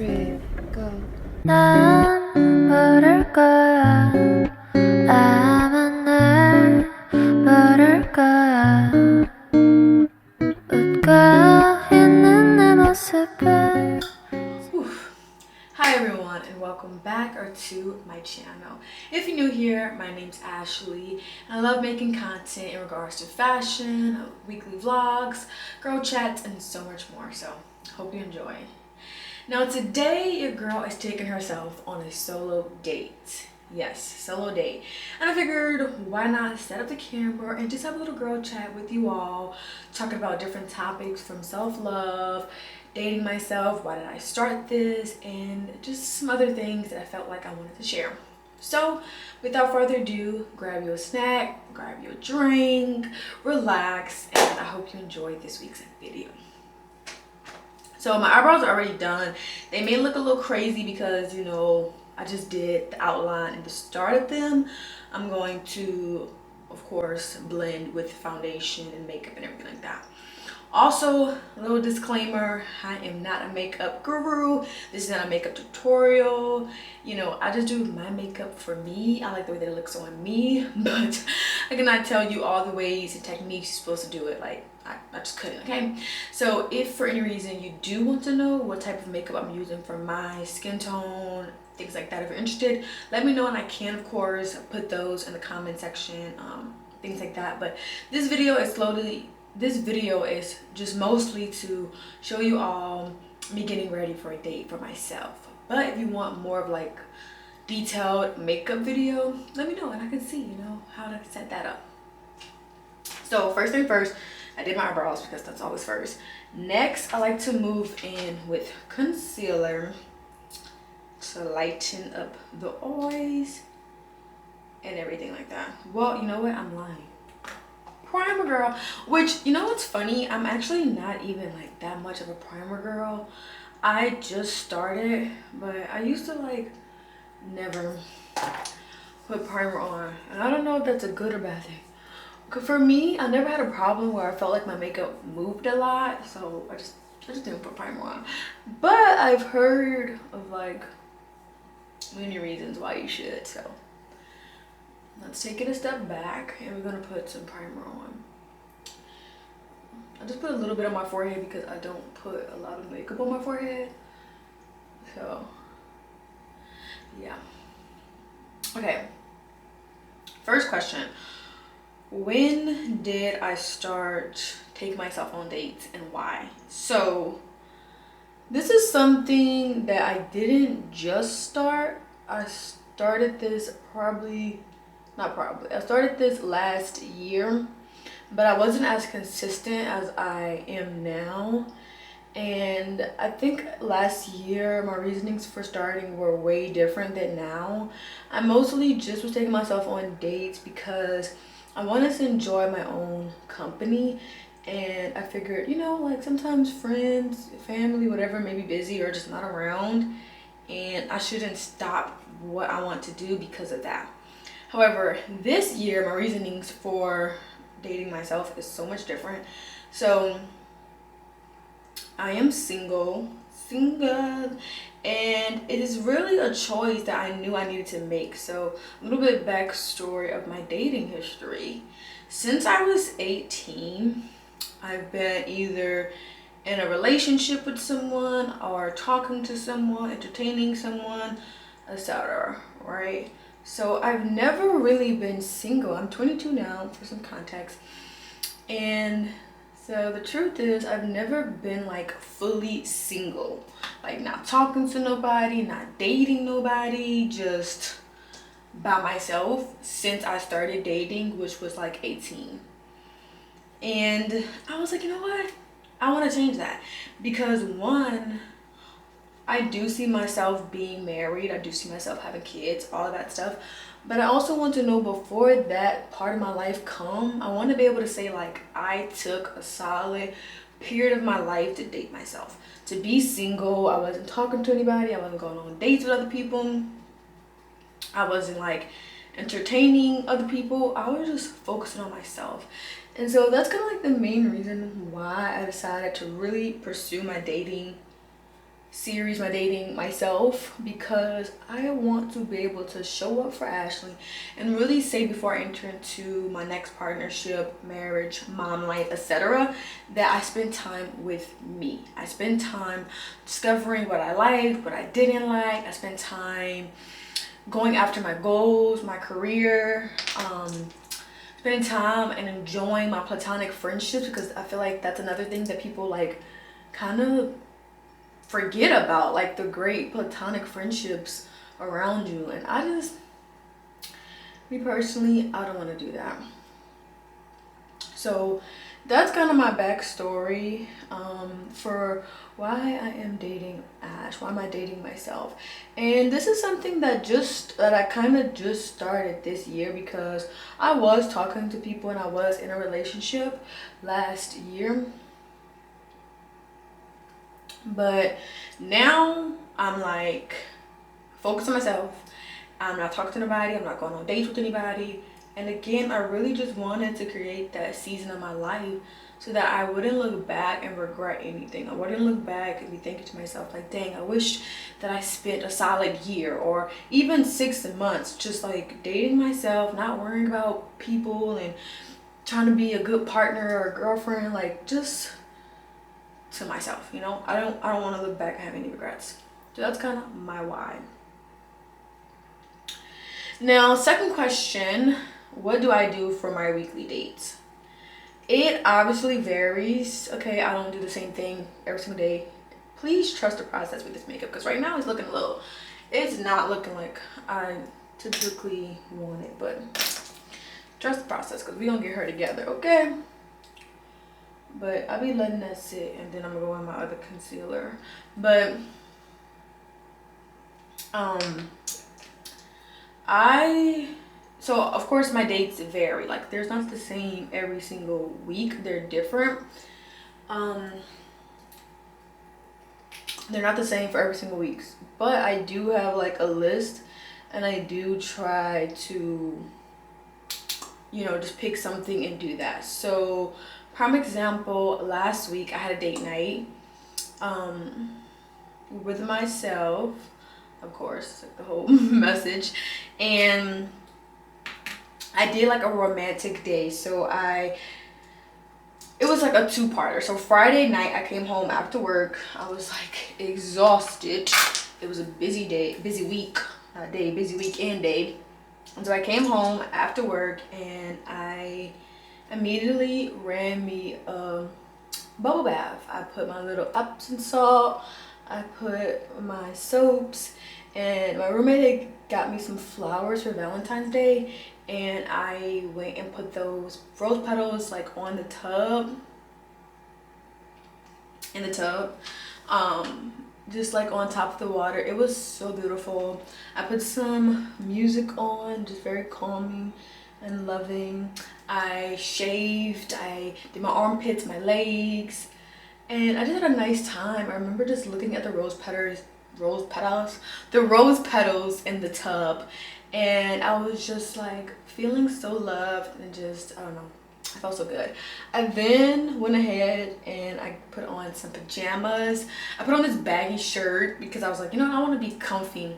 3, go. 난 모를 거야. 아마 날 모를 거야. 웃고 있는 내 모습을. Hi everyone and welcome back or to my channel. If you're new here, my name's Ashley and I love making content in regards to fashion, weekly vlogs, girl chats, and so much more. So hope you enjoy. Now today your girl is taking herself on a solo date. Yes, solo date. And I figured why not set up the camera and just have a little girl chat with you all, talking about different topics from self-love, dating myself, why did I start this, and just some other things that I felt like I wanted to share. So without further ado, grab you a snack, grab you a drink, relax, and I hope you enjoy this week's video. So my eyebrows are already done. They may look a little crazy because, you know, I just did the outline and the start of them. I'm going to, of course, blend with foundation and makeup and everything like that. Also, a little disclaimer, I am not a makeup guru. This is not a makeup tutorial. You know, I just do my makeup for me. I like the way that it looks on me, but I cannot tell you all the ways and techniques you're supposed to do it. Like, I just couldn't, okay? So if for any reason you do want to know what type of makeup I'm using for my skin tone, things like that, if you're interested, let me know and I can, of course, put those in the comment section, things like that. But this video is just mostly to show you all me getting ready for a date for myself. But if you want more of like detailed makeup video, let me know and I can see, you know, how to set that up. So first thing first, I did my eyebrows because that's always first. Next, I like to move in with concealer to lighten up the eyes and everything like that. Well, you know what? I'm lying. Primer girl, which, you know what's funny? I'm actually not even like that much of a primer girl. I just started, but I used to like never put primer on. And I don't know if that's a good or bad thing. For me, I never had a problem where I felt like my makeup moved a lot, so I just didn't put primer on. But I've heard of like many reasons why you should, so let's take it a step back and we're gonna put some primer on. I just put a little bit on my forehead because I don't put a lot of makeup on my forehead, so yeah. Okay, first question. When did I start taking myself on dates and why? So this is something that I didn't just start. I started this I started this last year, but I wasn't as consistent as I am now. And I think last year my reasonings for starting were way different than now. I mostly just was taking myself on dates because I wanted to enjoy my own company, and I figured, you know, like sometimes friends, family, whatever may be busy or just not around, and I shouldn't stop what I want to do because of that. However, this year my reasonings for dating myself is so much different. So I am single, and it is really a choice that I knew I needed to make. So a little bit backstory of my dating history. Since I was 18, I've been either in a relationship with someone or talking to someone, entertaining someone, etc. Right? So I've never really been single. I'm 22 now, for some context, and so the truth is I've never been like fully single, like not talking to nobody, not dating nobody, just by myself since I started dating, which was like 18. And I was like, you know what, I want to change that because one, I do see myself being married, I do see myself having kids, all of that stuff. But I also want to know before that part of my life come, I want to be able to say like I took a solid period of my life to date myself, to be single. I wasn't talking to anybody, I wasn't going on dates with other people, I wasn't like entertaining other people, I was just focusing on myself. And so that's kind of like the main reason why I decided to really pursue my dating series, my dating myself, because I want to be able to show up for Ashley and really say before I enter into my next partnership, marriage, mom life, etc., that I spend time with me. I spend time discovering what I liked, what I didn't like. I spend time going after my goals, my career, spending time and enjoying my platonic friendships, because I feel like that's another thing that people like kind of forget about, like the great platonic friendships around you. And me personally, I don't want to do that. So that's kind of my backstory for why I am dating Ash, why am I dating myself. And this is something that I kind of just started this year, because I was talking to people and I was in a relationship last year. But now I'm like focused on myself. I'm not talking to nobody. I'm not going on dates with anybody. And again, I really just wanted to create that season of my life so that I wouldn't look back and regret anything. I wouldn't look back and be thinking to myself like, dang, I wish that I spent a solid year or even 6 months just like dating myself, not worrying about people and trying to be a good partner or a girlfriend, like just to myself, you know. I don't want to look back and have any regrets. So that's kind of my why. Now, second question, what do I do for my weekly dates? It obviously varies. Okay, I don't do the same thing every single day. Please trust the process with this makeup, because right now it's not looking like I typically want it, but trust the process because we gonna get her together, okay? But I'll be letting that sit, and then I'm gonna go in my other concealer. But so of course my dates vary. Like there's not the same every single week. They're different. They're not the same for every single week. But I do have like a list, and I do try to, you know, just pick something and do that. So prime example, last week I had a date night with myself, of course, like the whole message, and I did like a romantic day. So it was like a two-parter. So Friday night I came home after work. I was like exhausted. It was a busy weekend day. And so I came home after work and I immediately ran me a bubble bath. I put my little Epsom salt, I put my soaps, and my roommate had got me some flowers for Valentine's Day, and I went and put those rose petals like on the tub, just like on top of the water. It was so beautiful. I put some music on, just very calming and loving. I shaved, I did my armpits, my legs, and I just had a nice time. I remember just looking at the rose petals in the tub, and I was just like feeling so loved and just, I don't know, I felt so good. I then went ahead and I put on some pajamas. I put on this baggy shirt because I was like, you know, I want to be comfy.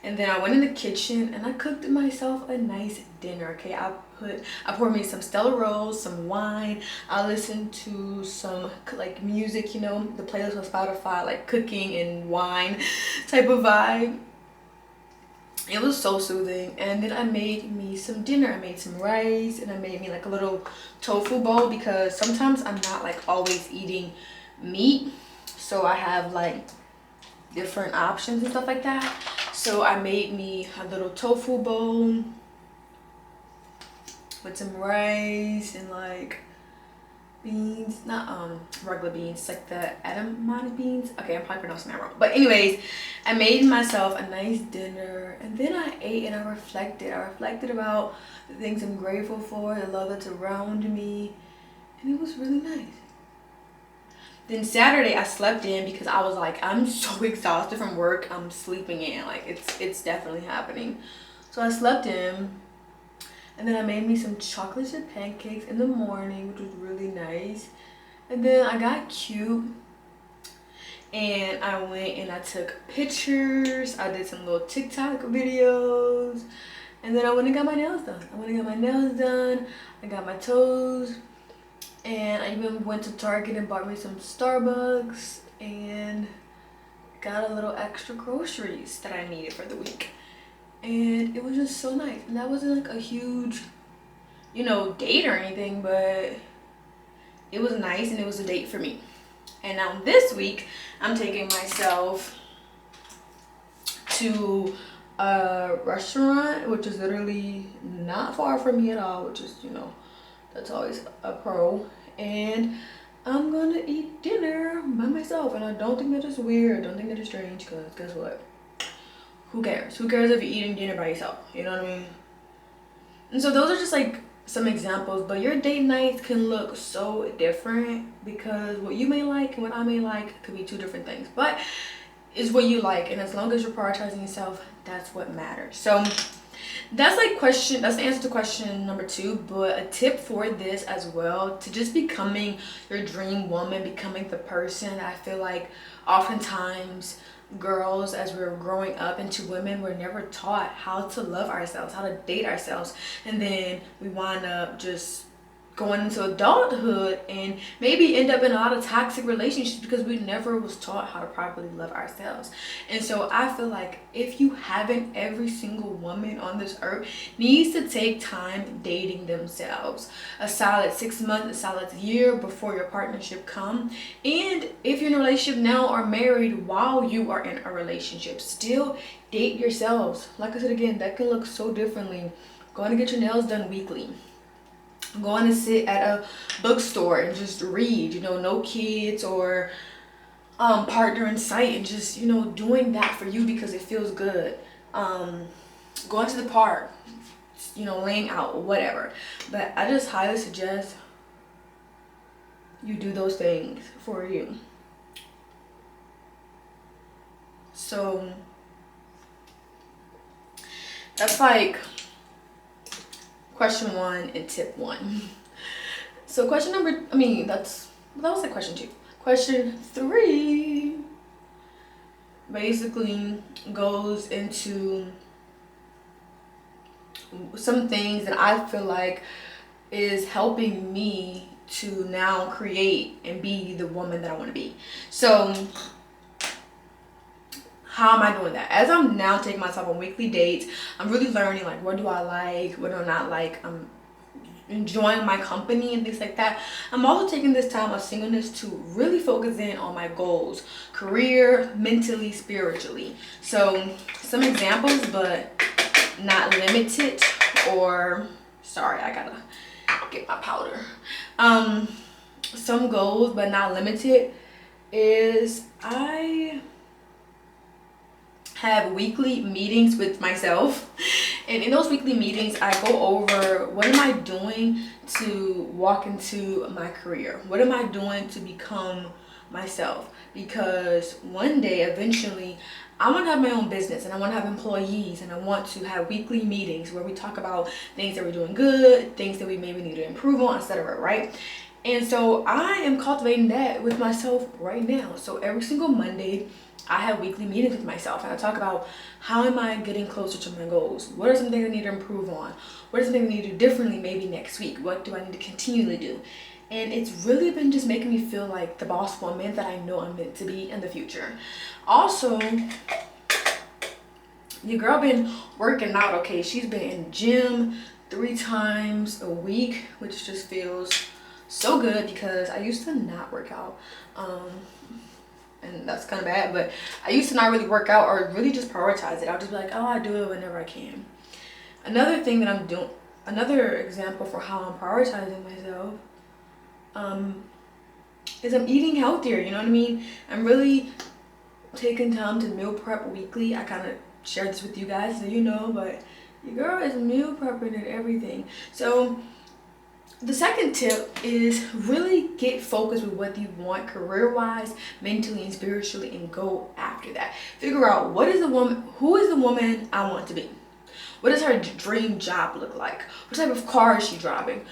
And then I went in the kitchen and I cooked myself a nice dinner. Okay, I poured me some Stella Rose, some wine. I listened to some like music, you know, the playlist on Spotify, like cooking and wine type of vibe. It was so soothing. And then I made me some dinner. I made some rice and I made me like a little tofu bowl, because sometimes I'm not like always eating meat, so I have like different options and stuff like that. So I made me a little tofu bowl with some rice and like beans, not regular beans, like the edamame beans. Okay, I'm probably pronouncing that wrong, but anyways, I made myself a nice dinner, and then I ate and I reflected about the things I'm grateful for, the love that's around me, and it was really nice. Then Saturday I slept in because I was like, I'm so exhausted from work, I'm sleeping in, like it's definitely happening. So I slept in, and then I made me some chocolate chip pancakes in the morning, which was really nice. And then I got cute and I went and I took pictures. I did some little TikTok videos, and then I went and got my nails done. I got my toes, and I even went to Target and bought me some Starbucks and got a little extra groceries that I needed for the week. And it was just so nice. And that wasn't like a huge, you know, date or anything, but it was nice and it was a date for me. And now this week, I'm taking myself to a restaurant, which is literally not far from me at all, which is, you know, that's always a pro. And I'm gonna eat dinner by myself, and I don't think that is weird. I don't think that is strange, because guess what? Who cares? Who cares if you're eating dinner by yourself? You know what I mean? And so those are just like some examples, but your date nights can look so different, because what you may like and what I may like could be two different things, but it's what you like, and as long as you're prioritizing yourself, that's what matters. So that's the answer to question number 2, but a tip for this as well, to just becoming your dream woman, becoming the person. I feel like oftentimes girls, as we're growing up into women, we're never taught how to love ourselves, how to date ourselves, and then we wind up just going into adulthood and maybe end up in a lot of toxic relationships because we never was taught how to properly love ourselves. And so I feel like if you haven't, every single woman on this earth needs to take time dating themselves. A solid 6 months, a solid year before your partnership come. And if you're in a relationship now or married while you are in a relationship, still date yourselves. Like I said again, that can look so differently. Going to get your nails done weekly. Going to sit at a bookstore and just read, you know, no kids or partner in sight, and just, you know, doing that for you because it feels good. Going to the park, you know, laying out, whatever. But I just highly suggest you do those things for you. So that's like question 1 and tip 1. So that was like question 2. Question 3 basically goes into some things that I feel like is helping me to now create and be the woman that I want to be. So how am I doing that? As I'm now taking myself on weekly dates, I'm really learning, like, what do I like, what do I not like. I'm enjoying my company and things like that. I'm also taking this time of singleness to really focus in on my goals, career, mentally, spiritually. So some examples, but not limited, or sorry, I gotta get my powder. Some goals, but not limited, is I have weekly meetings with myself, and in those weekly meetings I go over what am I doing to walk into my career, what am I doing to become myself, because one day eventually I want to have my own business and I want to have employees, and I want to have weekly meetings where we talk about things that we're doing good, things that we maybe need to improve on, etc. Right? And so I am cultivating that with myself right now. So every single Monday I have weekly meetings with myself, and I talk about how am I getting closer to my goals? What are some things I need to improve on? What are some things I need to do differently maybe next week? What do I need to continually do? And it's really been just making me feel like the boss woman that I know I'm meant to be in the future. Also, your girl been working out, okay? She's been in the gym 3 times a week, which just feels so good because I used to not work out. And that's kind of bad, but I used to not really work out or really just prioritize it. I'll just be like, oh, I do it whenever I can. Another thing that I'm doing, another example for how I'm prioritizing myself, is I'm eating healthier, you know what I mean? I'm really taking time to meal prep weekly. I kind of shared this with you guys so you know, but your girl is meal prepping and everything. So the second tip is really get focused with what you want career-wise, mentally, and spiritually, and go after that. Figure out who is the woman I want to be? What does her dream job look like? What type of car is she driving?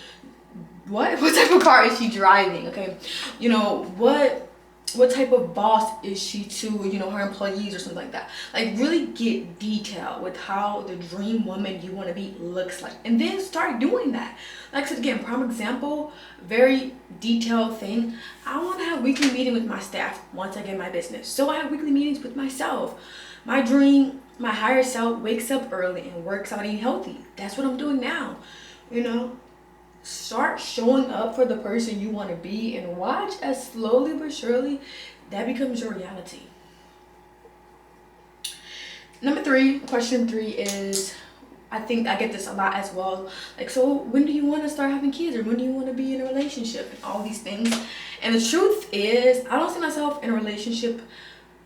What type of car is she driving? Okay, you know, what what type of boss is she to, you know, her employees or something like that. Like really get detailed with how the dream woman you want to be looks like, and then start doing that. Like I said again, prime example, very detailed thing. I want to have weekly meeting with my staff once I get my business, so I have weekly meetings with myself. My dream, my higher self wakes up early and works out eating healthy. That's what I'm doing now, you know. Start showing up for the person you want to be, and watch as slowly but surely that becomes your reality. Number 3, question 3 is, I think I get this a lot as well, like, so when do you want to start having kids, or when do you want to be in a relationship, and all these things. And the truth is, I don't see myself in a relationship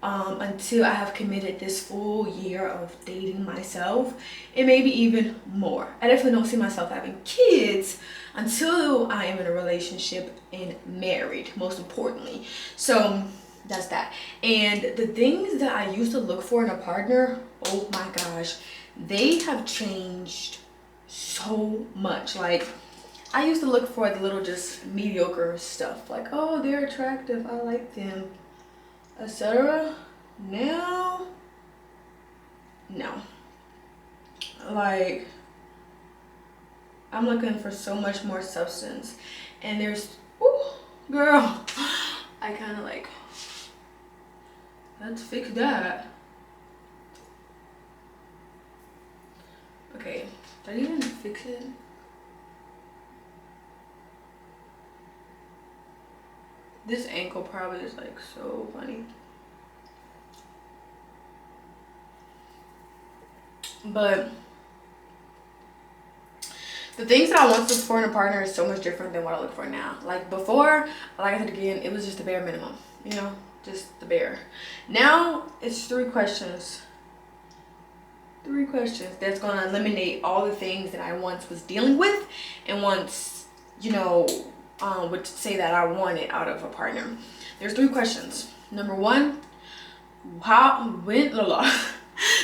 until I have committed this full year of dating myself, and maybe even more. I definitely don't see myself having kids until I am in a relationship and married, most importantly. So that's that. And the things that I used to look for in a partner, oh my gosh, they have changed so much. Like, I used to look for the little just mediocre stuff, like, oh, they're attractive, I like them, etc. Now, no. Like, I'm looking for so much more substance. And there's, ooh, girl, I kind of like, let's fix that. Okay, did I even fix it? This ankle probably is like so funny. But the things that I once looked for in a partner is so much different than what I look for now. Like before, like I said again, it was just the bare minimum, you know, just the bare. Now it's 3 questions. 3 questions that's gonna eliminate all the things that I once was dealing with and once, you know, would say that I wanted out of a partner. There's 3 questions. Number 1,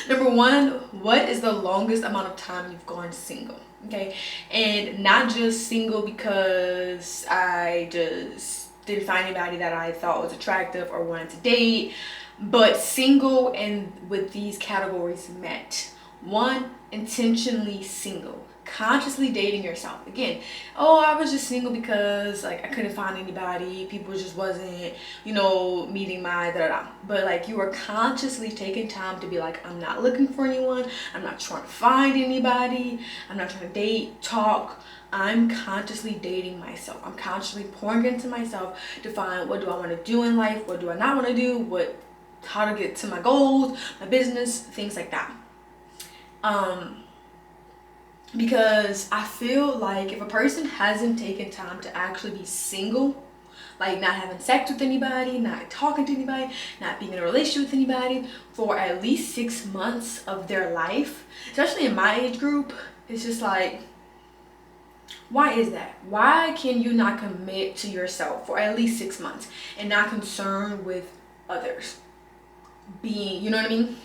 Number 1, what is the longest amount of time you've gone single? Okay, and not just single because I just didn't find anybody that I thought was attractive or wanted to date, but single and with these categories met. 1, intentionally single, consciously dating yourself. Again, oh, I was just single because like I couldn't find anybody, people just wasn't, you know, meeting my da-da-da. But like you are consciously taking time to be like, I'm not looking for anyone, I'm not trying to find anybody, I'm not trying to date, talk. I'm consciously dating myself. I'm consciously pouring into myself to find, what do I want to do in life, what do I not want to do, how to get to my goals, my business, things like that. Because I feel like if a person hasn't taken time to actually be single, like not having sex with anybody, not talking to anybody, not being in a relationship with anybody for at least 6 months of their life, especially in my age group, it's just like, why is that? Why can you not commit to yourself for at least 6 months and not concerned with others being, you know what I mean?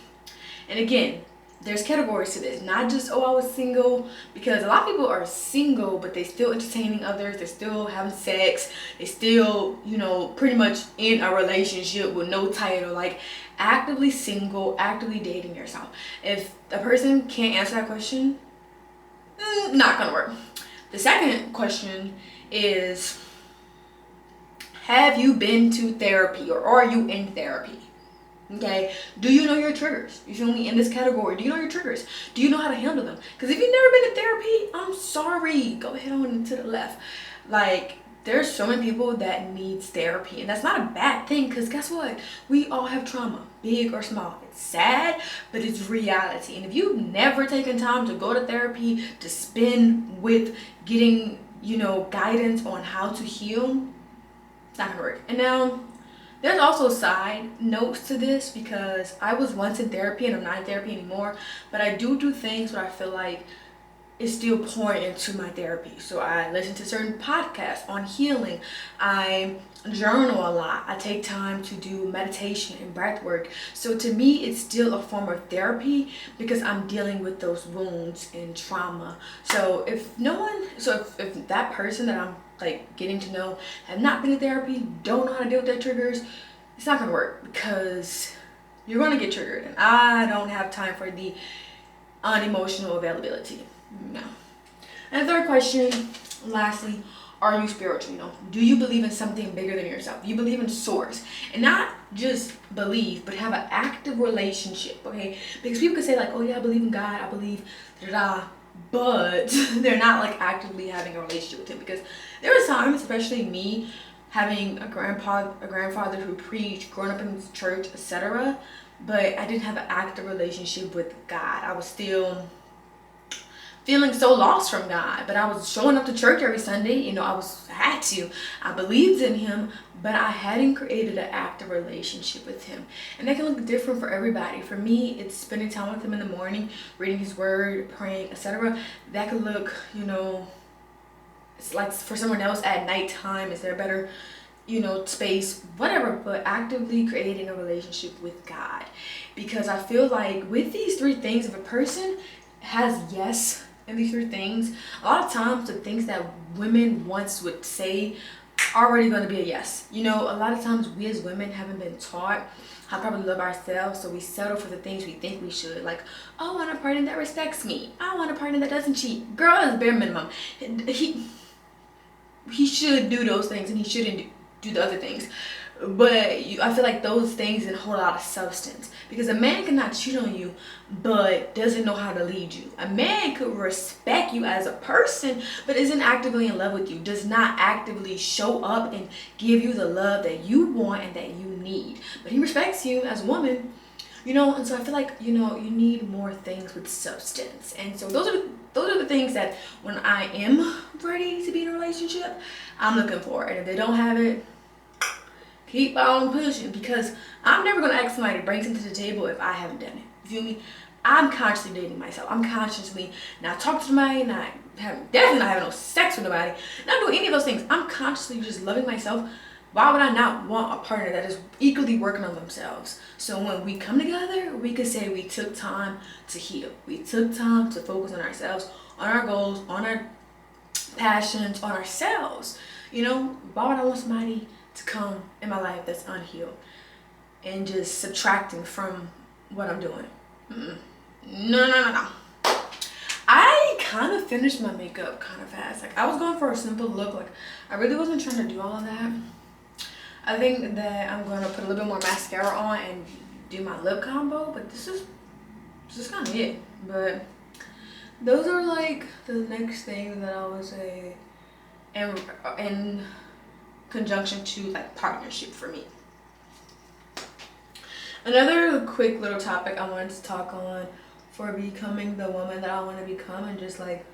And again, there's categories to this, not just, oh, I was single, because a lot of people are single but they still entertaining others, they're still having sex, they still, you know, pretty much in a relationship with no title. Like, actively single, actively dating yourself. If a person can't answer that question, not gonna work. The second question is, have you been to therapy, or are you in therapy? Okay, do you know your triggers? You feel me? In this category, do you know your triggers? Do you know how to handle them? Because if you've never been to therapy, I'm sorry, go ahead on to the left. Like, there's so many people that needs therapy, and that's not a bad thing, because guess what? We all have trauma, big or small. It's sad, but it's reality. And if you've never taken time to go to therapy, to spend with getting, you know, guidance on how to heal, it's not gonna work. And now, there's also side notes to this, because I was once in therapy and I'm not in therapy anymore, but I do things where I feel like it's still pouring into my therapy. So I listen to certain podcasts on healing, I journal a lot, I take time to do meditation and breath work. So to me, it's still a form of therapy because I'm dealing with those wounds and trauma. So if that person that I'm like getting to know have not been in therapy, don't know how to deal with their triggers, it's not gonna work because you're gonna get triggered, and I don't have time for the unemotional availability. No. And the third question, lastly, are you spiritual? You know, do you believe in something bigger than yourself? Do you believe in source? And not just believe, but have an active relationship, okay? Because people can say like, oh yeah, I believe in God, I believe da-da, but they're not like actively having a relationship with him. Because there were times, especially me, having a grandfather who preached, growing up in church, etc., but I didn't have an active relationship with God. I was still feeling so lost from God, but I was showing up to church every Sunday. You know, I believed in him, but I hadn't created an active relationship with him. And that can look different for everybody. For me, it's spending time with him in the morning, reading his word, praying, etc. That could look, you know, it's like for someone else at nighttime. Is there a better, you know, space, whatever, but actively creating a relationship with God? Because I feel like with these three things, if a person has yes in these three things, a lot of times the things that women once would say are already going to be a yes. You know, a lot of times we as women haven't been taught how to probably love ourselves, so we settle for the things we think we should. Like, oh, I want a partner that respects me, I want a partner that doesn't cheat. Girl, that's bare minimum. He should do those things and he shouldn't do the other things. But I feel like those things didn't hold a lot of substance, because a man cannot cheat on you but doesn't know how to lead you. A man could respect you as a person but isn't actively in love with you, does not actively show up and give you the love that you want and that you need, but he respects you as a woman, you know. And so I feel like, you know, you need more things with substance. And so those are the things that when I am ready to be in a relationship, I'm looking for. And if they don't have it, keep on pushing, because I'm never going to ask somebody to bring something to the table if I haven't done it. You feel me? I'm consciously dating myself. I'm consciously not talking to somebody, definitely not having no sex with nobody, not doing any of those things. I'm consciously just loving myself. Why would I not want a partner that is equally working on themselves? So when we come together, we could say we took time to heal. We took time to focus on ourselves, on our goals, on our passions, on ourselves. You know, why would I want somebody to come in my life that's unhealed and just subtracting from what I'm doing? No. I kind of finished my makeup kind of fast. Like, I was going for a simple look. Like, I really wasn't trying to do all of that. I think that I'm going to put a little bit more mascara on and do my lip combo, but this is kind of it. But those are like the next things that I would say in conjunction to like partnership for me. Another quick little topic I wanted to talk on for becoming the woman that I want to become, and just like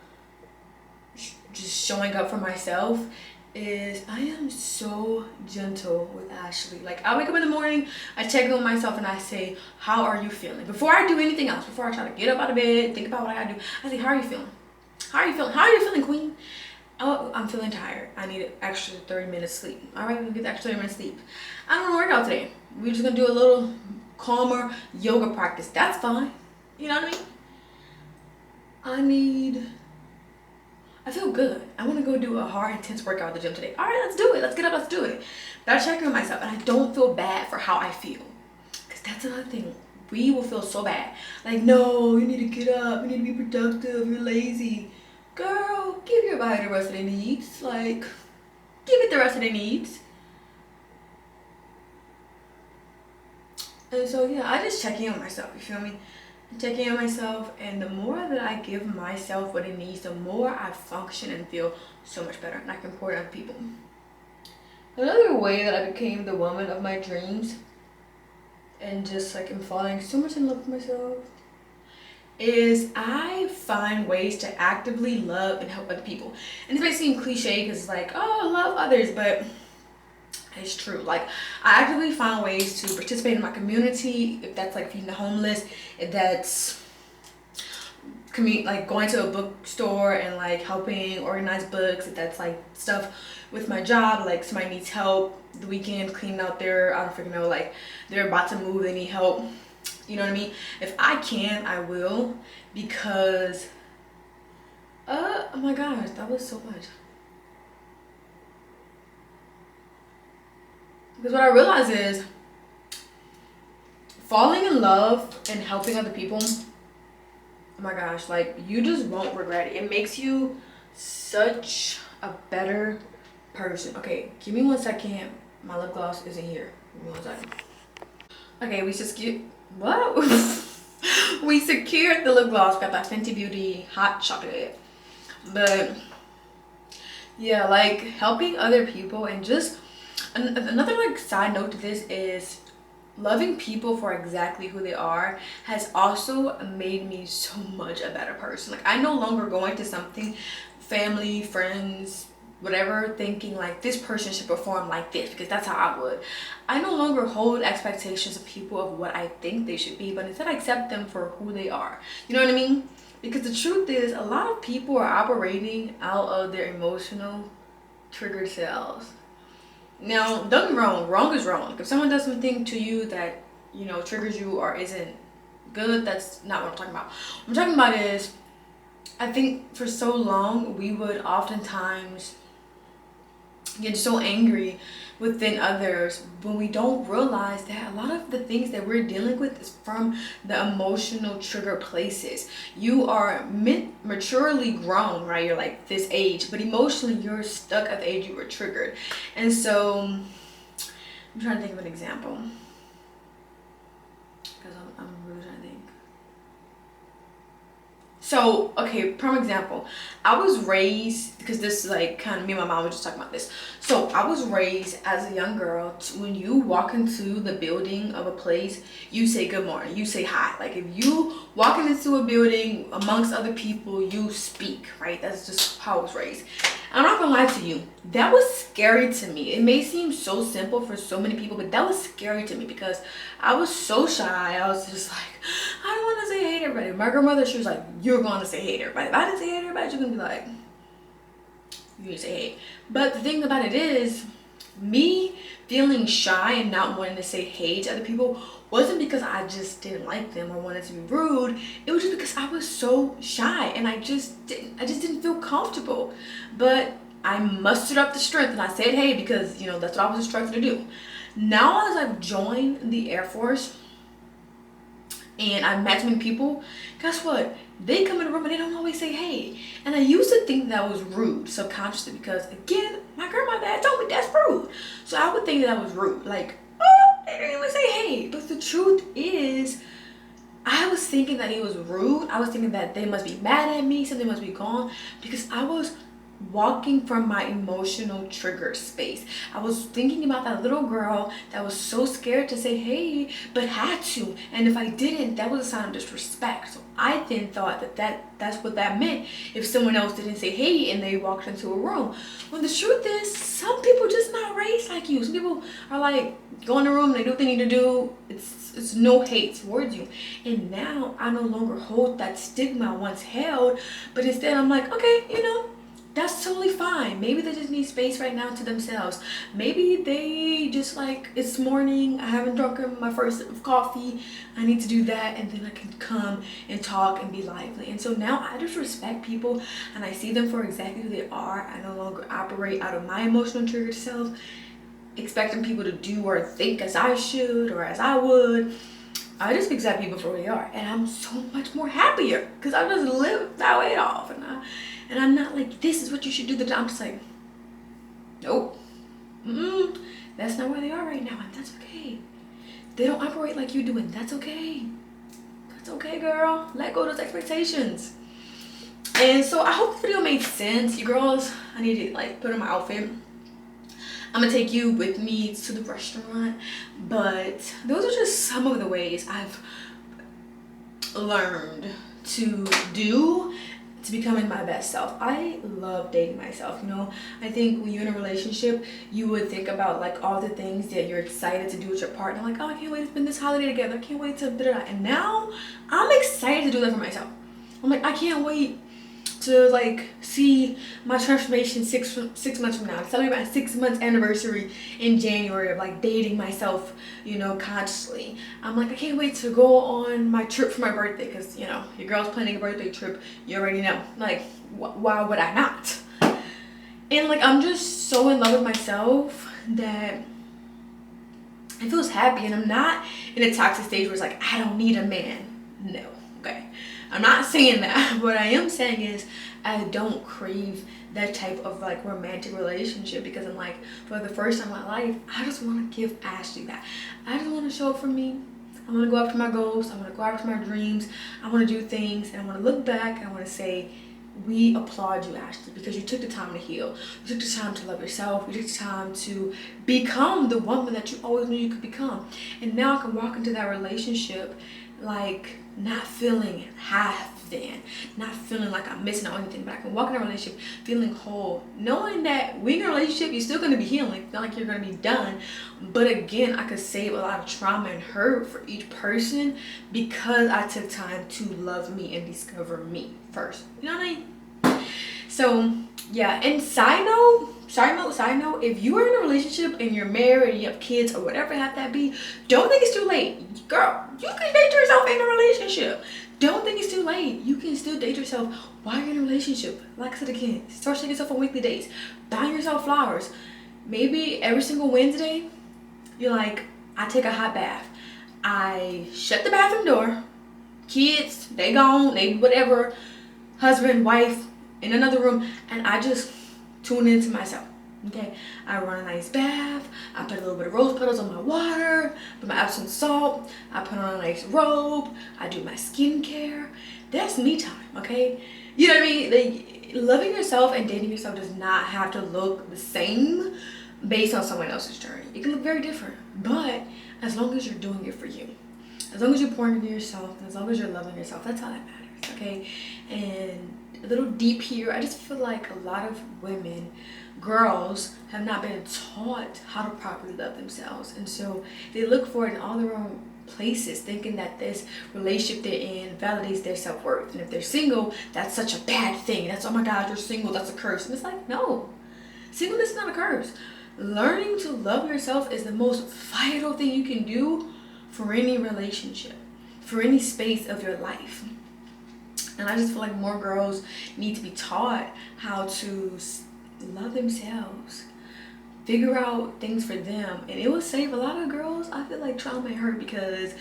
just showing up for myself, is I am so gentle with Ashley. Like, I wake up in the morning, I check in with myself, and I say, how are you feeling? Before I do anything else, before I try to get up out of bed, think about what I gotta do, I say, how are you feeling? How are you feeling? How are you feeling, queen? Oh, I'm feeling tired. I need an extra 30 minutes sleep. All right, we'll get the extra 30 minutes sleep. I don't want to work out today. We're just gonna do a little calmer yoga practice. That's fine. You know what I mean? I feel good. I want to go do a hard, intense workout at the gym today. All right, let's do it. Let's get up, let's do it. But I check in with myself, and I don't feel bad for how I feel. Because that's another thing. We will feel so bad. Like, no, you need to get up. You need to be productive. You're lazy. Girl, give your body the rest of their needs. Like, give it the rest of their needs. And so, yeah, I just check in with myself. You feel me? Check in on myself, and the more that I give myself what it needs, the more I function and feel so much better, and I can pour it on people. Another way that I became the woman of my dreams, and just like I'm falling so much in love with myself, is I find ways to actively love and help other people. And this may seem cliche because it's like, oh, love others, but it's true. Like, I actively find ways to participate in my community, if that's like feeding the homeless, if that's like going to a bookstore and like helping organize books, if that's like stuff with my job, like somebody needs help the weekend cleaning out their, I don't freaking know, like they're about to move, they need help, you know what I mean? If I can, I will, because oh my gosh, that was so much. Because what I realize is falling in love and helping other people, oh my gosh, like you just won't regret it. It makes you such a better person. Okay, give me 1 second. My lip gloss isn't here. Give me 1 second. Okay, we just get what? We secured the lip gloss. Got that Fenty Beauty hot chocolate. But yeah, like helping other people, and just another like side note to this is loving people for exactly who they are has also made me so much a better person. Like I no longer go into something, family, friends, whatever, thinking like this person should perform like this because that's how I would. I no longer hold expectations of people of what I think they should be, but instead I accept them for who they are. You know what I mean? Because the truth is, a lot of people are operating out of their emotional triggered selves. Now, don't get me wrong, wrong is wrong. If someone does something to you that, you know, triggers you or isn't good, that's not what I'm talking about. What I'm talking about is, I think for so long, we would oftentimes get so angry within others when we don't realize that a lot of the things that we're dealing with is from the emotional trigger places. You are maturely grown, right? You're like this age, but emotionally you're stuck at the age you were triggered. And so I'm trying to think of an example because I'm really trying to think. So, okay, prime example. I was raised, because this is like kind of me and my mom were just talking about this. So I was raised as a young girl, when you walk into the building of a place, you say good morning, you say hi. Like if you walking into a building amongst other people, you speak, right? That's just how I was raised. I'm not gonna lie to you, that was scary to me. It may seem so simple for so many people, but that was scary to me because I was so shy. I was just like, I don't want to say hey to everybody. My grandmother, she was like, you're going to say hey to everybody. If I didn't say hey to everybody, you're gonna be like, you need to say hey. But the thing about it is, me feeling shy and not wanting to say hey to other people wasn't because I just didn't like them or wanted to be rude. It was just because I was so shy and I just didn't feel comfortable. But I mustered up the strength and I said hey because, you know, that's what I was instructed to do. Now as I've joined the Air Force and I've met many people, guess what? They come in the room and they don't always say hey. And I used to think that was rude subconsciously because, again, my grandma dad told me that's rude. So I would think that was rude. Like, oh, they didn't even say hey. But the truth is, I was thinking that it was rude. I was thinking that they must be mad at me, something must be gone, because I was walking from my emotional trigger space. I was thinking about that little girl that was so scared to say hey but had to, and if I didn't, that was a sign of disrespect. So I then thought that's what that meant if someone else didn't say hey and they walked into a room. When the truth is, some people just not raised like you. Some people are like, go in the room, they do what they need to do. It's no hate towards you. And now I no longer hold that stigma I once held, but instead I'm like, okay, you know, that's totally fine. Maybe they just need space right now to themselves. Maybe they just like, it's morning, I haven't drunk my first sip of coffee, I need to do that, and then I can come and talk and be lively. And so now I just respect people and I see them for exactly who they are. I no longer operate out of my emotional triggered self, expecting people to do or think as I should or as I would. I just accept people for who they are, and I'm so much more happier because I just live that way off, and I'm not like, this is what you should do. I'm just like, nope, that's not where they are right now, and that's okay. They don't operate like you do, and that's okay. That's okay, girl. Let go of those expectations. And so I hope the video made sense. You girls, I need to like put on my outfit. I'm gonna take you with me to the restaurant, but those are just some of the ways I've learned to do to becoming my best self. I love dating myself, you know. I think when you're in a relationship, you would think about like all the things that you're excited to do with your partner, like, oh, I can't wait to spend this holiday together, I can't wait to da-da-da. And now I'm excited to do that for myself. I'm like, I can't wait to like see my transformation six months from now. Celebrate my 6 months anniversary in January of like dating myself, you know, consciously. I'm like, I can't wait to go on my trip for my birthday, because, you know, your girl's planning a birthday trip, you already know. Like, why would I not? And like, I'm just so in love with myself that it feels happy, and I'm not in a toxic stage where it's like I don't need a man. No, okay, I'm not saying that. What I am saying is I don't crave that type of like romantic relationship, because I'm like, for the first time in my life, I just want to give Ashley that. I just want to show up for me. I want to go after my goals. I want to go after my dreams. I want to do things, and I want to look back and I want to say, we applaud you, Ashley, because you took the time to heal. You took the time to love yourself. You took the time to become the woman that you always knew you could become. And now I can walk into that relationship like not feeling half then, not feeling like I'm missing out on anything, but I can walk in a relationship feeling whole, knowing that when you're in a relationship, you're still going to be healing. It's not like you're going to be done. But again, I could save a lot of trauma and hurt for each person because I took time to love me and discover me first. You know what I mean? So yeah, and side note, if you are in a relationship and you're married and you have kids or whatever have that be, don't think it's too late. Girl, you can date yourself in a relationship. Don't think it's too late. You can still date yourself while you're in a relationship. Like I said again, start taking yourself on weekly dates. Buying yourself flowers. Maybe every single Wednesday, you're like, I take a hot bath. I shut the bathroom door. Kids, they gone, they whatever. Husband, wife, in another room, and I just tune into myself. Okay, I run a nice bath. I put a little bit of rose petals on my water, put my Epsom salt. I put on a nice robe. I do my skincare. That's me time. Okay, you know what I mean? Like, loving yourself and dating yourself does not have to look the same based on someone else's journey. It can look very different, but as long as you're doing it for you, as long as you're pouring into yourself, and as long as you're loving yourself, that's all that matters. Okay, and a little deep here, I just feel like a lot of women, girls, have not been taught how to properly love themselves, and so they look for it in all the wrong places, thinking that this relationship they're in validates their self-worth. And if they're single, that's such a bad thing. That's, oh my god, you're single, that's a curse. And it's like, no, singleness is not a curse. Learning to love yourself is the most vital thing you can do for any relationship, for any space of your life. And I just feel like more girls need to be taught how to love themselves, figure out things for them, and it will save a lot of girls, I feel like, trauma and hurt, because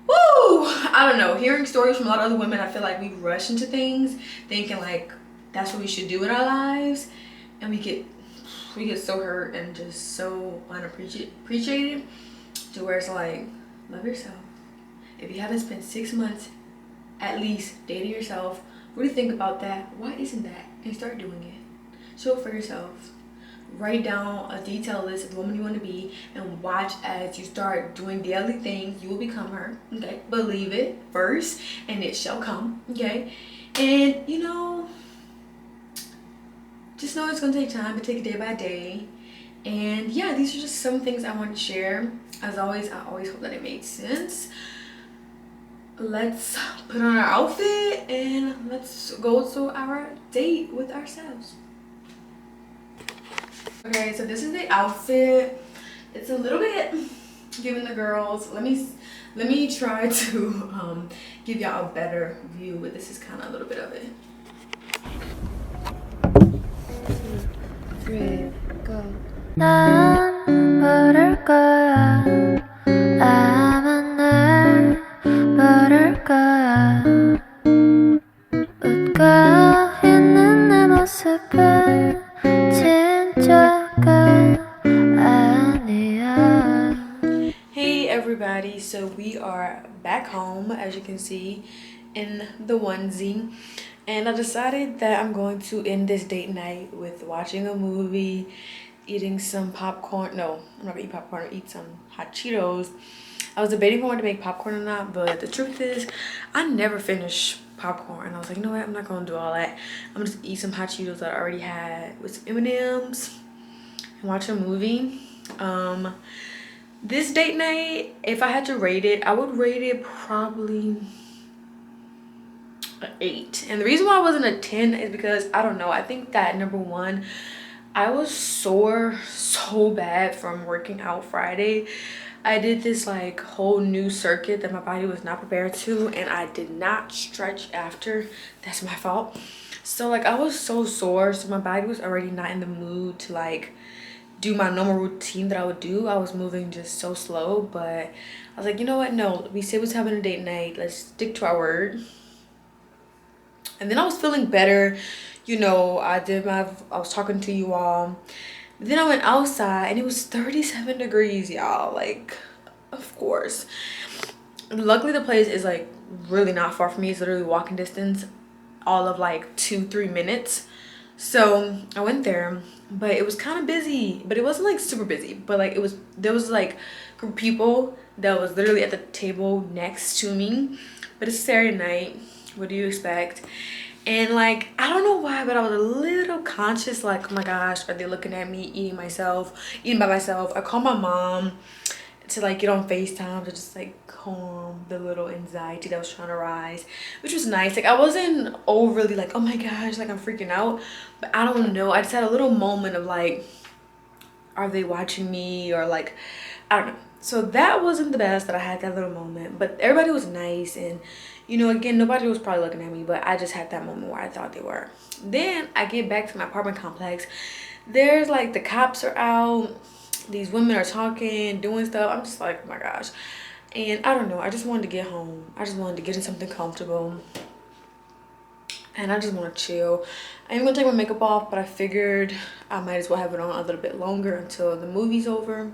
woo, I don't know, hearing stories from a lot of other women, I feel like we rush into things thinking like that's what we should do in our lives, and we get so hurt and just so unappreciated, to where it's like, love yourself. If you haven't spent 6 months at least dating yourself, really think about that. Why isn't that? And start doing it. Show up for yourself. Write down a detailed list of the woman you want to be, and watch as you start doing daily things. You will become her. Okay, believe it first and it shall come. Okay, and you know, just know it's gonna take time, but take it day by day. And yeah, these are just some things I want to share. As always, I always hope that it made sense. Let's put on our outfit and let's go to our date with ourselves. Okay, so this is the outfit. It's a little bit giving the girls. Let me try to give y'all a better view, but this is kind of a little bit of it. 2, 3, go. 난 모를 거야 아마 날 모를 거야 웃고 있는 내 모습은 진짜가 아니야. Hey everybody, so we are back home, as you can see, in the onesie. And I decided that I'm going to end this date night with watching a movie, eating some popcorn. No, I'm not gonna eat popcorn, I'll eat some hot Cheetos. I was debating if I wanted to make popcorn or not, but the truth is, I never finish popcorn. I was like, you know what, I'm not gonna do all that. I'm gonna just eat some hot Cheetos that I already had with some M&Ms and watch a movie. This date night, if I had to rate it, I would rate it probably an 8. And the reason why I wasn't a 10 is because, I don't know, I think that number one, I was sore so bad from working out Friday. I did this like whole new circuit that my body was not prepared to, and I did not stretch after. That's my fault. So like I was so sore, so my body was already not in the mood to like do my normal routine that I would do. I was moving just so slow, but I was like, you know what? No, we said we was having a date night. Let's stick to our word. And then I was feeling better. You know, I was talking to you all. Then I went outside and it was 37 degrees, y'all. Like, of course. Luckily, the place is like really not far from me. It's literally walking distance, all of like 2-3 minutes. So I went there, but it was kind of busy, but it wasn't like super busy, but like there was like a group of people that was literally at the table next to me. But it's Saturday night. What do you expect? And like, I don't know why, but I was a little conscious, like, oh my gosh, are they looking at me eating by myself? I called my mom to like get on FaceTime to just like calm the little anxiety that was trying to rise, which was nice. Like, I wasn't overly like, oh my gosh, like I'm freaking out, but I don't know, I just had a little moment of like, are they watching me, or like, I don't know. So that wasn't the best, that I had that little moment, but everybody was nice. And you know, again, nobody was probably looking at me, but I just had that moment where I thought they were. Then I get back to my apartment complex. There's like, the cops are out, these women are talking, doing stuff. I'm just like, oh my gosh. And I don't know, I just wanted to get home. I just wanted to get in something comfortable, and I just want to chill. I'm gonna take my makeup off, but I figured I might as well have it on a little bit longer until the movie's over.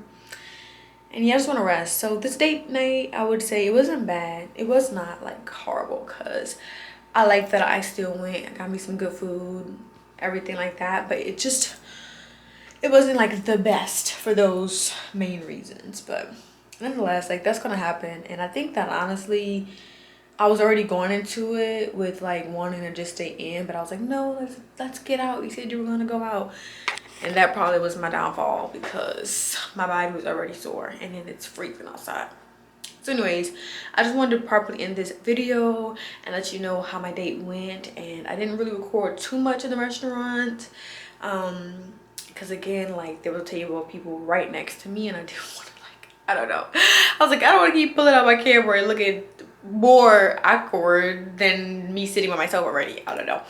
And yeah, I just want to rest. So this date night, I would say it wasn't bad. It was not like horrible, because I like that I still went. I got me some good food, everything like that. But it wasn't like the best for those main reasons. But nonetheless, like, that's gonna happen. And I think that honestly, I was already going into it with like wanting to just stay in, but I was like, no, let's get out. You said you were gonna go out. And that probably was my downfall, because my body was already sore and then it's freezing outside. So anyways, I just wanted to properly end this video and let you know how my date went. And I didn't really record too much in the restaurant, because again, like, there was a table of people right next to me, and I didn't want to, like, I don't know, I was like, I don't want to keep pulling out my camera and looking more awkward than me sitting by myself already. I don't know.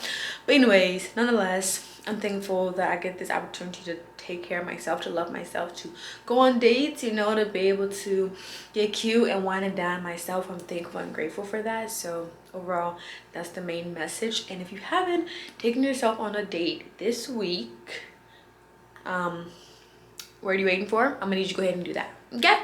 But anyways, nonetheless, I'm thankful that I get this opportunity to take care of myself, to love myself, to go on dates, you know, to be able to get cute and wine and dine myself. I'm thankful and grateful for that. So overall, that's the main message. And if you haven't taken yourself on a date this week, what are you waiting for? I'm gonna need you to go ahead and do that. Okay?